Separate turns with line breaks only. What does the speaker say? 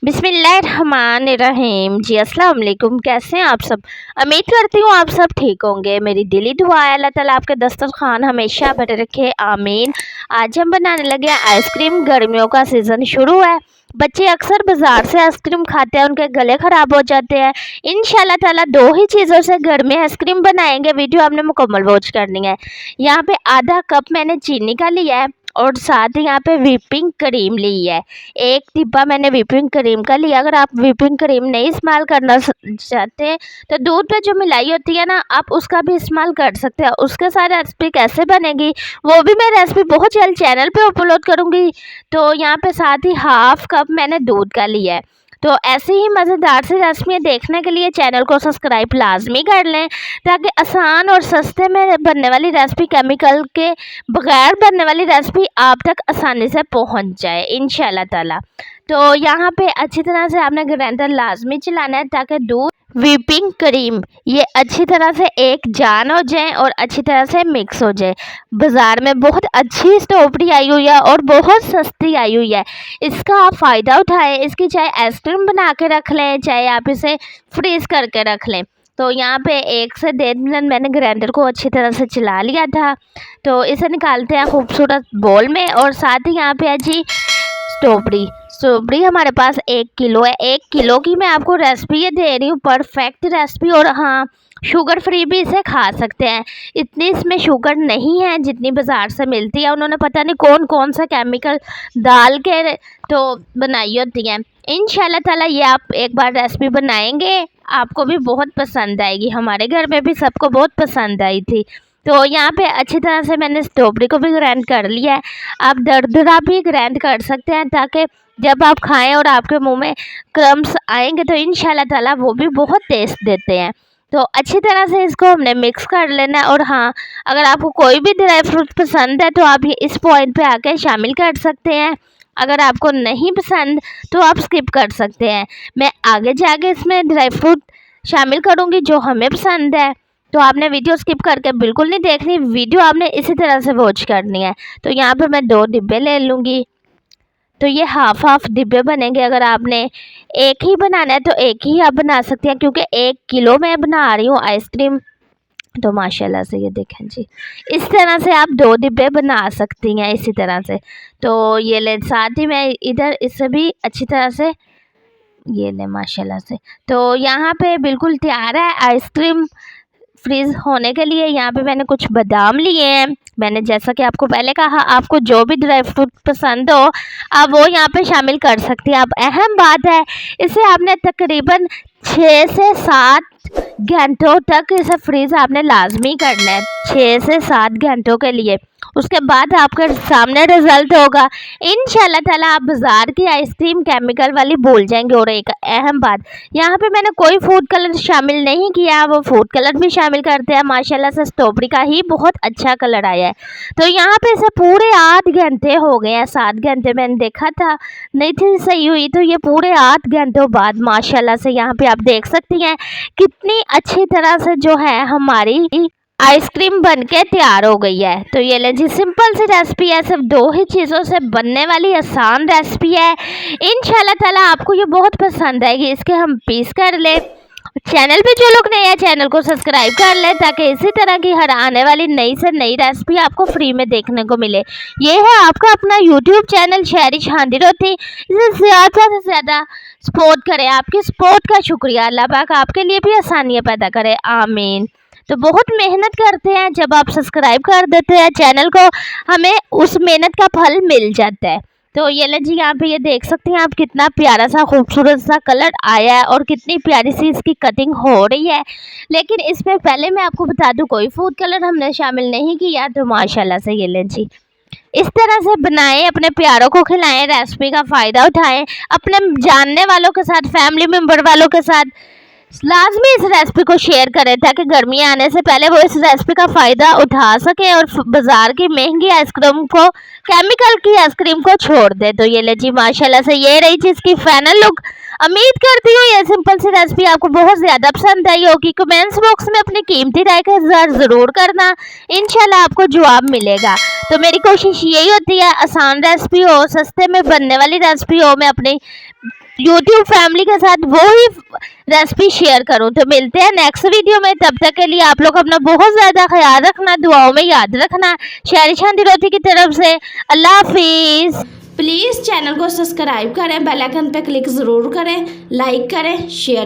बिस्मिल्लाहिर्रहमानिर्रहीम। जी अस्सलाम वालेकुम। कैसे हैं आप सब? उम्मीद करती हूँ आप सब ठीक होंगे। मेरी दिली दुआ है अल्लाह ताला आपके दस्तरखान हमेशा भरे रखे, आमीन। आज हम बनाने लगे हैं आइसक्रीम। गर्मियों का सीज़न शुरू है। बच्चे अक्सर बाज़ार से आइसक्रीम खाते हैं, उनके गले ख़राब हो जाते हैं। इंशाल्लाह ताला दो ही चीज़ों से घर में आइसक्रीम बनाएंगे। वीडियो आपने मुकम्मल वॉच करनी है। यहाँ पे आधा कप मैंने चीनी का लिया है और साथ ही यहाँ पे व्हिपिंग क्रीम ली है। एक डिब्बा मैंने व्हिपिंग क्रीम का लिया। अगर आप व्हिपिंग क्रीम नहीं इस्तेमाल करना चाहते तो दूध पे जो मिलाई होती है ना, आप उसका भी इस्तेमाल कर सकते हैं। उसके साथ रेसिपी कैसे बनेगी वो भी मैं रेसिपी बहुत जल्द चैनल पे अपलोड करूँगी। तो यहाँ पे साथ ही हाफ कप मैंने दूध का लिया है। तो ऐसे ही मज़ेदार सी रेसिपी देखने के लिए चैनल को सब्सक्राइब लाजमी कर लें, ताकि आसान और सस्ते में बनने वाली रेसिपी, केमिकल के बगैर बनने वाली रेसिपी आप तक आसानी से पहुंच जाए इंशाल्लाह ताला। तो यहाँ पे अच्छी तरह से आपने ग्राइंडर लाजमी चलाना है, ताकि दूध, व्हिपिंग क्रीम ये अच्छी तरह से एक जान हो जाए और अच्छी तरह से मिक्स हो जाए। बाज़ार में बहुत अच्छी स्ट्रॉबेरी आई हुई है और बहुत सस्ती आई हुई है। इसका आप फ़ायदा उठाएं। इसकी चाहे आइसक्रीम बना के रख लें, चाहे आप इसे फ्रीज़ करके रख लें। तो यहाँ पे 1 से 1.5 मिनट मैंने ग्राइंडर को अच्छी तरह से चला लिया था। तो इसे निकालते हैं खूबसूरत बोल में। और साथ ही यहाँ पे है जी स्ट्रॉबेरी हमारे पास 1 किलो है। 1 किलो की मैं आपको रेसिपी ये दे रही हूँ, परफेक्ट रेसिपी। और हाँ, शुगर फ्री भी इसे खा सकते हैं। इतनी इसमें शुगर नहीं है जितनी बाज़ार से मिलती है। उन्होंने पता नहीं कौन कौन सा केमिकल डाल के तो बनाई होती है। इंशाल्लाह ताला ये आप एक बार रेसिपी बनाएंगे, आपको भी बहुत पसंद आएगी। हमारे घर में भी सबको बहुत पसंद आई थी। तो यहाँ पे अच्छी तरह से मैंने स्ट्रॉबेरी को भी ग्राइंड कर लिया है। आप दरदरा भी ग्राइंड कर सकते हैं, ताकि जब आप खाएं और आपके मुंह में क्रम्स आएंगे तो इंशाल्लाह ताला वो भी बहुत टेस्ट देते हैं। तो अच्छी तरह से इसको हमने मिक्स कर लेना है। और हाँ, अगर आपको कोई भी ड्राई फ्रूट पसंद है तो आप ये इस पॉइंट पे आके शामिल कर सकते हैं। अगर आपको नहीं पसंद तो आप स्किप कर सकते हैं। मैं आगे जाके इसमें ड्राई फ्रूट शामिल करूँगी जो हमें पसंद है। तो आपने वीडियो स्किप करके बिल्कुल नहीं देखनी, वीडियो आपने इसी तरह से वॉच करनी है। तो यहाँ पे मैं 2 डिब्बे ले लूँगी। तो ये हाफ डिब्बे बनेंगे। अगर आपने एक ही बनाना है तो एक ही आप बना सकते हैं, क्योंकि 1 किलो मैं बना रही हूँ आइसक्रीम। तो माशाल्लाह से ये देखें जी, इस तरह से आप 2 डिब्बे बना सकती हैं इसी तरह से। तो ये ले, साथ ही मैं इधर इससे भी अच्छी तरह से ये ले माशाल्लाह से। तो यहाँ पे बिल्कुल तैयार है आइसक्रीम फ्रीज़ होने के लिए। यहाँ पे मैंने कुछ बादाम लिए हैं। मैंने जैसा कि आपको पहले कहा, आपको जो भी ड्राई फ्रूट पसंद हो आप वो यहाँ पे शामिल कर सकती हैं। अब अहम बात है, इसे आपने तकरीबन 6 से 7 घंटों तक इसे फ्रीज़ आपने लाजमी करना है, 6 से 7 घंटों के लिए। उसके बाद आपके सामने रिज़ल्ट होगा। इंशाल्लाह ताला आप बाज़ार की आइसक्रीम केमिकल वाली भूल जाएंगे। और एक अहम बात, यहाँ पे मैंने कोई फूड कलर शामिल नहीं किया। वो फूड कलर भी शामिल करते हैं। माशाल्लाह से स्ट्रॉबेरी का ही बहुत अच्छा कलर आया है। तो यहाँ पे इसे पूरे 8 घंटे हो गए हैं। 7 घंटे मैंने देखा था नहीं थी सही हुई, तो ये पूरे 8 घंटों बाद माशाल्लाह से यहाँ पे आप देख सकती हैं कितनी अच्छी तरह से जो है हमारी आइसक्रीम बनके तैयार हो गई है। तो ये ले जी, सिंपल सी रेसिपी है, सिर्फ 2 ही चीज़ों से बनने वाली आसान रेसिपी है। इंशाल्लाह ताला आपको ये बहुत पसंद आएगी। इसके हम पीस कर ले। चैनल पे जो लोग नए हैं चैनल को सब्सक्राइब कर लें, ताकि इसी तरह की हर आने वाली नई से नई रेसिपी आपको फ्री में देखने को मिले। ये है आपका अपना यूट्यूब चैनल शहरिश हांडी रोटी। इसे ज़्यादा से ज़्यादा सपोर्ट करें। आपकी सपोर्ट का शुक्रिया। अल्लाह पाक आपके लिए भी आसानियाँ पैदा करे, आमीन। तो बहुत मेहनत करते हैं, जब आप सब्सक्राइब कर देते हैं चैनल को, हमें उस मेहनत का फल मिल जाता है। तो ये ले जी, यहाँ पे ये देख सकते हैं आप कितना प्यारा सा खूबसूरत सा कलर आया है और कितनी प्यारी सी इसकी कटिंग हो रही है। लेकिन इसमें पहले मैं आपको बता दूँ, कोई फूड कलर हमने शामिल नहीं किया। तो माशाल्लाह से ये ले जी, इस तरह से बनाएं, अपने प्यारों को खिलाएं, रेसिपी का फ़ायदा उठाएं, अपने जानने वालों के साथ, फैमिली मेम्बर वालों के साथ लाजमी इस रेसिपी को शेयर करें, ताकि गर्मियाँ आने से पहले वो इस रेसिपी का फ़ायदा उठा सके और बाज़ार की महंगी आइसक्रीम को, केमिकल की आइसक्रीम को छोड़ दे। तो ये ले जी, माशाल्लाह से ये रही चीज़ की फाइनल लुक। उम्मीद करती हूँ ये सिंपल सी रेसिपी आपको बहुत ज़्यादा पसंद आई होगी। कमेंट्स बॉक्स में अपनी कीमती राय का इज़हार ज़रूर करना, इंशाल्लाह आपको जवाब मिलेगा। तो मेरी कोशिश यही होती है, आसान रेसिपी हो, सस्ते में बनने वाली रेसिपी हो, मैं अपनी यूट्यूब फैमिली के साथ वो ही रेसिपी शेयर करूं। तो मिलते हैं नेक्स्ट वीडियो में, तब तक के लिए आप लोग अपना बहुत ज़्यादा ख्याल रखना, दुआओं में याद रखना। शहरी शांति रोटी की तरफ से अल्लाह हाफिज़। प्लीज़ चैनल को सब्सक्राइब करें, बेल आइकन पे क्लिक ज़रूर करें, लाइक करें, शेयर